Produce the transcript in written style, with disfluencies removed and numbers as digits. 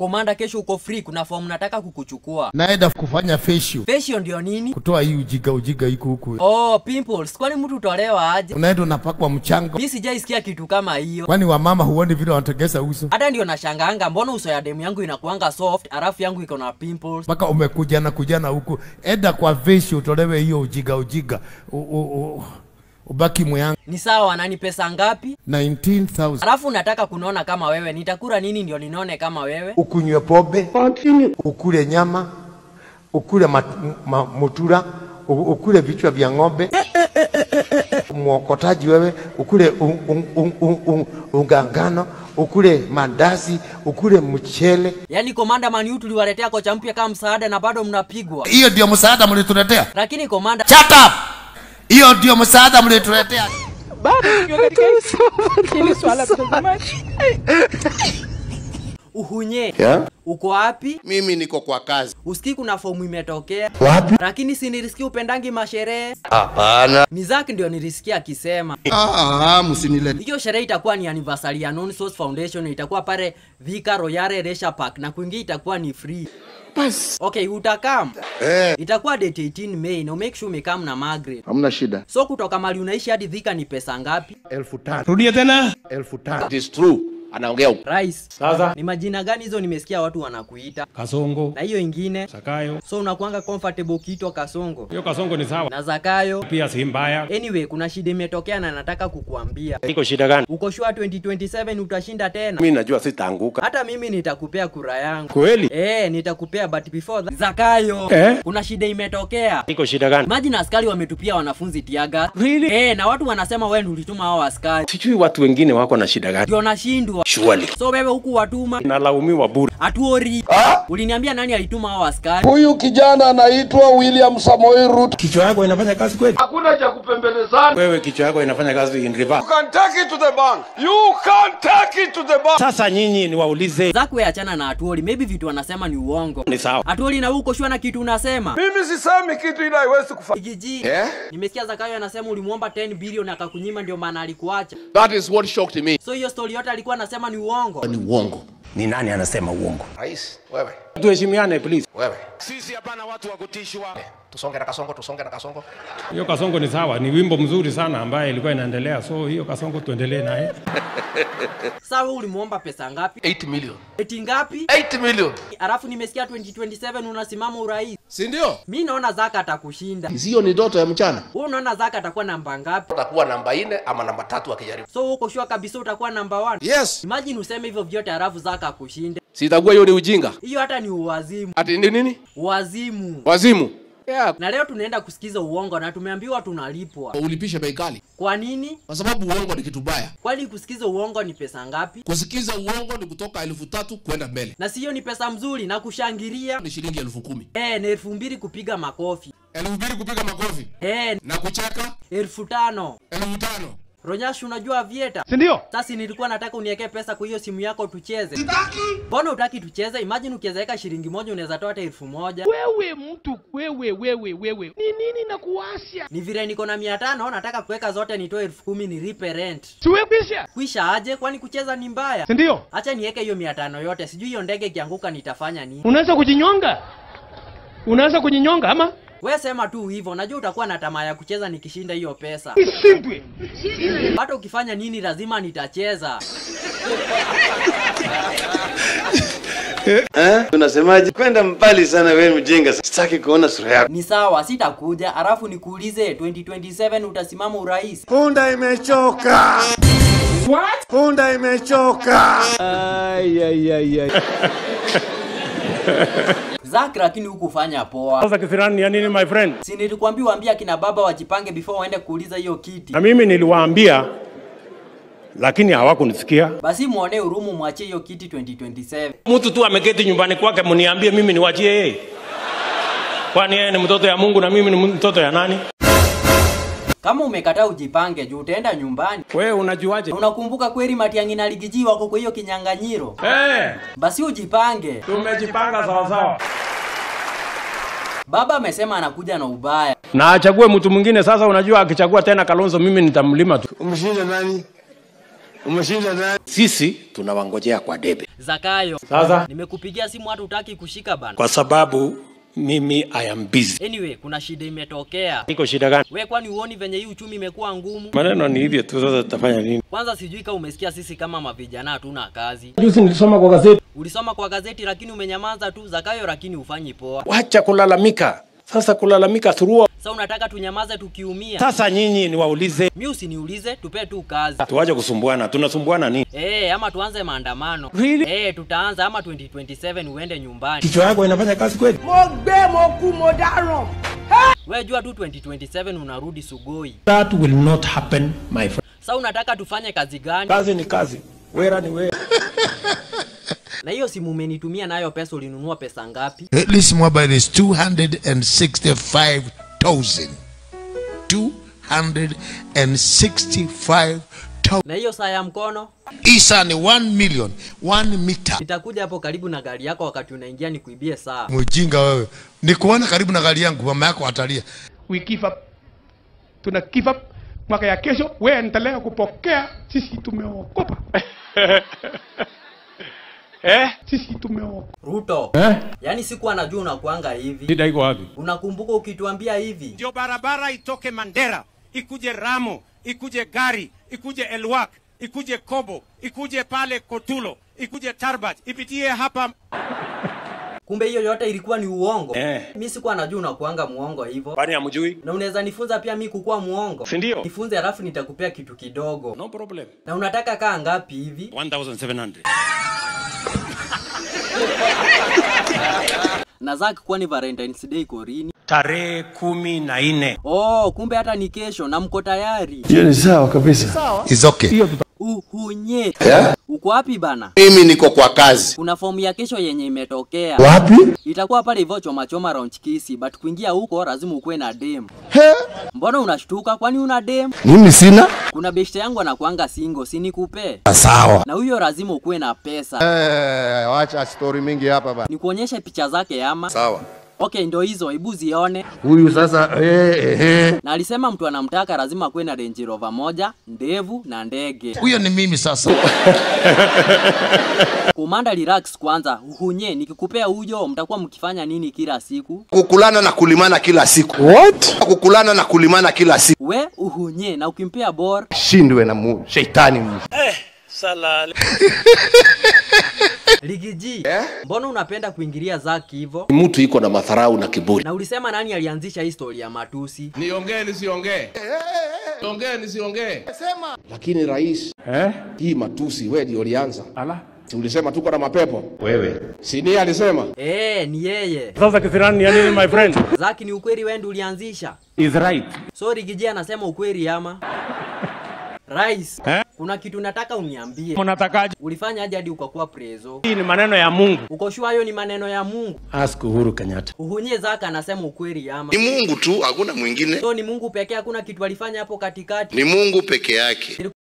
Komanda kesho uko free, kuna form nataka kukuchukua. Naenda kufanya facial. Facial ndio nini? Kutoa hii ujiga iko huku. Oh, pimples. Kwani mtu utolewa aje? Unaenda unapakwa mchanga. Mimi sijaisikia kitu kama hiyo. Kwani wamama huoni vile wanategesa uso? Hata ndio nashangaanga mbona uso ya demu yangu inakuanga soft, alafu yangu iko na pimples. Paka umekujana huku. Enda kwa facial utolewe hiyo ujiga. Ubaki mwangu. Ni sawa, nani pesa ngapi? 19,000. Alafu nataka kunaona kama wewe. Nitakula nini ndio ninaone kama wewe? Ukunywe pombe, ukule nyama, ukule mutura, ukule vichwa vya ng'ombe. Mwokotaji wewe, ukule ungangano, ukule mandazi, ukule mchele. Yaani Komanda Man U tuliwaletea kocha mpya kama msaada na bado mnapigwa. Hiyo ndio msaada mlituletea? Lakini Komanda, shut up. Hiyo ndio msaada mlituletea. Bado hili swala mtazamaji. Uhunye. Yeah? Uko wapi? Mimi niko kwa kazi. Usikii kuna fomu imetokea. Wapi? Lakini si nilisikia upendangi masherehe. Hapana. Ni Zaki ndio nilisikia akisema. Msinilete. Hiyo sherehe itakuwa ni anniversary ya Non Source Foundation, itakuwa pale Vika Royale Leisure Park na kuingia itakuwa ni free. Bas. Okay, utakam. Itakuwa date 18 May, na make sure umekam na Margaret. Hamna shida. So kutoka mali unaishi hadi Vika ni pesa ngapi? 5,000. Rudia tena. 5,000. It is true. Anaongea Rice. Sasa Ni majina gani hizo nimesikia watu wanakuita? Kasongo, Na hiyo ingine? Sakayo. So unakuanga comfortable kiitwa Kasongo. Hiyo Kasongo ni sawa. Na Zakayo Pia si mbaya. Anyway, kuna shida imetokea na nataka kukuambia. Iko shida gani? Uko sure 2027 utashinda tena? mimi najua sitaanguka. Hata mimi nitakupea kura yangu. Kweli? Nitakupea but before that. Zakayo. Kuna shida imetokea. Iko shida gani? Imagine askari wametupia wanafunzi tiaga. Really? Na watu wanasema wewe ndio ulituma hao askari. Sijui watu wengine wako na shida gani. Ndio nashindwa. Surely. So wewe huku watuma. Nalaumiwa bure. Atuori. Uliniambia nani alituma hao askari? Huyu kijana anaitwa William Samoei Ruto. Kichwa yako inafanya kazi kweli? Hakuna cha kupembelezana. Wewe kichwa yako inafanya kazi in reverse. You can take it to the bank. You can take it to the bank. Sasa nyinyi niwaulize. Zakwe achana na Atuori. Maybe vitu wanasema ni uongo. Ni sawa. Atuori na uko shua na kitu unasema. Mimi sisemi kitu ila haiwezi kufanya. Igiji. Nimesikia Zakayo anasema ulimuomba 10 billion akakunyima ndio maana alikuacha. That is what shocked me. So hiyo story yote alikuwa anasema ni uongo. Ni uongo. Ni nani anasema uongo? Rais, wewe. Tuheshimiane please. Wewe. Sisi hapana watu wa kutishwa. Tusonge na Kasongo. Hiyo Kasongo ni sawa, ni wimbo mzuri sana ambaye ilikuwa inaendelea. So hiyo Kasongo tuendelee naye. Sawa, ulimuomba pesa ngapi? 8 million. Eti ngapi? 8 million. Alafu nimesikia 2027 unasimama urais. Si ndio? Mimi naona Zaka atakushinda. Sio ni ndoto ya mchana. Wewe unaona Zaka atakuwa namba ngapi? Utakuwa namba 4 ama namba 3 akijaribu. So uko sure kabisa utakuwa namba 1? Yes. Imagine useme hivyo vyote alafu Zaka akushinde. Sitakuwa hiyo ni ujinga. Hiyo hata ni uwazimu. Ati nini? Uwazimu. Wazimu. Yeah. Na leo tunaenda kusikiza uongo na tumeambiwa tunalipwa. Ulipisha bei kali. Kwa nini? Kwa sababu uongo ni kitu baya. Kwani kusikiza uongo ni pesa ngapi? Kusikiza uongo ni kutoka 3,000 kwenda mbele. Na sio ni pesa mzuri na kushangilia. Ni shilingi 10,000. Na 2,000 kupiga makofi. 2,000 kupiga makofi. Na kucheka 5,000. 5,000. Ronyash, unajua vieta? Si ndio? Sasa nilikuwa nataka uniwekee pesa kwa hiyo simu yako tucheze. Sitaki. Mbona hutaki tucheze? Imagine ukiweka shilingi 1 unaweza toa hata 1,000. Wewe mtu wewe. Ni nini nakuasha? Ni vile niko na 500 nataka kuweka zote nitoe 10,000 nilipe rent. Siwe kwisha? Kwisha aje, kwani kucheza ni mbaya? Si ndio? Acha niweke hiyo 500 yote. Sijui hiyo ndege ikianguka nitafanya nini. Unaweza kujinyonga ama? Wewe sema tu hivyo, najua utakuwa na tamaa ya kucheza nikishinda hiyo pesa. Simpwe. Hata ukifanya nini lazima nitacheza. Unasemaje? Kwenda mbali sana wewe mjinga. Sitaki kuona sura yako. Ni sawa, sitakuja. Alafu nikuulize 2027 utasimama urais? Punda imechoka. What? Punda imechoka. Ay. Zaki, lakini hukufanya poa. Sasa kisirani ya nini my friend? Si nilikwambia waambia kina baba wajipange before waende kuuliza hiyo kiti. Na mimi niliwaambia lakini hawakunisikia. Basi muone hurumu muachie hiyo kiti 2027. Mtu tu ameketi nyumbani kwake mniambie mimi niwachie yeye. Kwani yeye ni mtoto ya Mungu na mimi ni mtoto ya nani? Kama umekataa ujipange juu utaenda nyumbani. Wewe unajuaje? Unakumbuka kweli Matiang'i na Ligiji wako kwa hiyo kinyang'anyiro? Basi ujipange. Tumejipanga sawa. Baba amesema anakuja na ubaya. Na achague mtu mwingine sasa, unajua akichagua tena Kalonzo mimi nitamlima tu. Umeshinda nani? Sisi tunawangojea kwa debe. Zakayo. Sasa Nimekupigia simu hata utaki kushika bana. kwa sababu mimi I am busy. Anyway, kuna shida imetokea. Iko shida gani? Wewe kwani uoni venye hii uchumi imekuwa ngumu? Maneno ni hivyo tu, sasa tutafanya nini? Kwanza sijui kama umesikia sisi kama mavijana hatuna kazi. Juzi nilisoma kwa gazeti. Ulisoma kwa gazeti lakini umenyamaza tu. Zakayo, lakini ufanyi poa. Wacha kulalamika. Sasa kulalamika through. Sasa unataka tunyamaze tukiumia? Sasa nyinyi niwaulize. Mimi usiniulize, tupe tu kazi. Tuache kusumbuana. Tunasumbuana nini? Ama tuanze maandamano. Really? Tutaanza ama 2027 uende nyumbani. Kichwa yako inafanya kazi kweli? Wewe jua tu 2027 unarudi Sugoi. That will not happen, my friend. Sasa unataka tufanye kazi gani? Kazi ni kazi. Wera ni wera. Na hiyo simu umenitumia nayo pesa ulinunua pesa ngapi? This mobile is 265,000. 265,000. Na hiyo saa ya mkono? Isa ni 1 million, 1 meter. Nitakuja hapo karibu na gari yako wakati unaingia nikuibie saa. Mjinga wewe. Nikuona karibu na gari yangu, mama yako atalia. We give up. Tuna give up. Mwaka ya kesho wewe endelea kupokea, sisi tumeokopa. Sisi tumeokopa. Ruto. Yaani siku anajua unakuanga hivi. Shida iko wapi? Unakumbuka ukituambia hivi? Ndio barabara itoke Mandera, ikuje Ramo, ikuje Gari, ikuje Elwak, ikuje Kobo, ikuje pale Kotulo, ikuje Tarbat, ipitie hapa. Kumbe hiyo yote ilikuwa ni uongo. Mimi sikuwa najua unakuanga muongo hivyo. Kwani hamjui? Na unaweza nifunza pia mimi kukua muongo. Si ndio? Nifunze alafu nitakupea kitu kidogo. No problem. Na unataka kaa ngapi hivi? 1700. Na Zaki, kwani Valentine's Day iko lini? Tarehe 14. Kumbe hata ni kesho na mko tayari. Hiyo ni sawa kabisa. It's okay. Uhunye. Uko wapi bana? Mimi niko kwa kazi. Kuna fomu ya kesho yenye imetokea. Wapi? Itakuwa pale hivyo choma round kisi, but kuingia huko lazima ukue na dem. Mbona unashtuka, kwani una dem? Mimi sina. Kuna beshte yangu anakuanga single, si nikupe? Sawa. Na huyo lazima ukue na pesa. Wacha story mingi hapa bana. Nikuonyeshe picha zake ama? Sawa. Okay, ndio hizo, hebu zione. Huyu sasa Na alisema mtu anamtaka lazima kuwe na Range Rover moja, ndevu na ndege. Huyo ni mimi sasa. Komanda, relax kwanza. Uhunye, nikikupea huyo mtakuwa mkifanya nini kila siku? kukulana na kulimana kila siku. What? Kukulana na kulimana kila siku. We uhunye, na ukimpea bor Shindwe na shetani. Salale. Ligiji, mbona unapenda kuingilia Zaki hivyo? Mtu iko na madharau na kiburi. Na ulisema nani alianzisha historia ya matusi? Niongee nisiongee? Niongee nisiongee? Sema. Lakini rais, hii matusi wewe ndio ulianza. Ala. Si ulisema tuko na mapepo? Wewe. Si ni alisema? Ni yeye. Sasa kisirani yani my friend. Zaki, ni ukweli wewe ndio ulianzisha? Is right. So Ligiji anasema ukweli ama? Rais, kuna kitu nataka uniambie. Unatakaje? Ulifanya aje hadi ukakuwa prezo? Hii ni maneno ya Mungu. Uko sure hayo ni maneno ya Mungu? Ask Uhuru Kenyatta. Uhunye, Zaka anasema ukweli ama? Ni Mungu tu, hakuna mwingine. So ni Mungu pekee, hakuna kitu alifanya hapo katikati? Ni Mungu peke yake.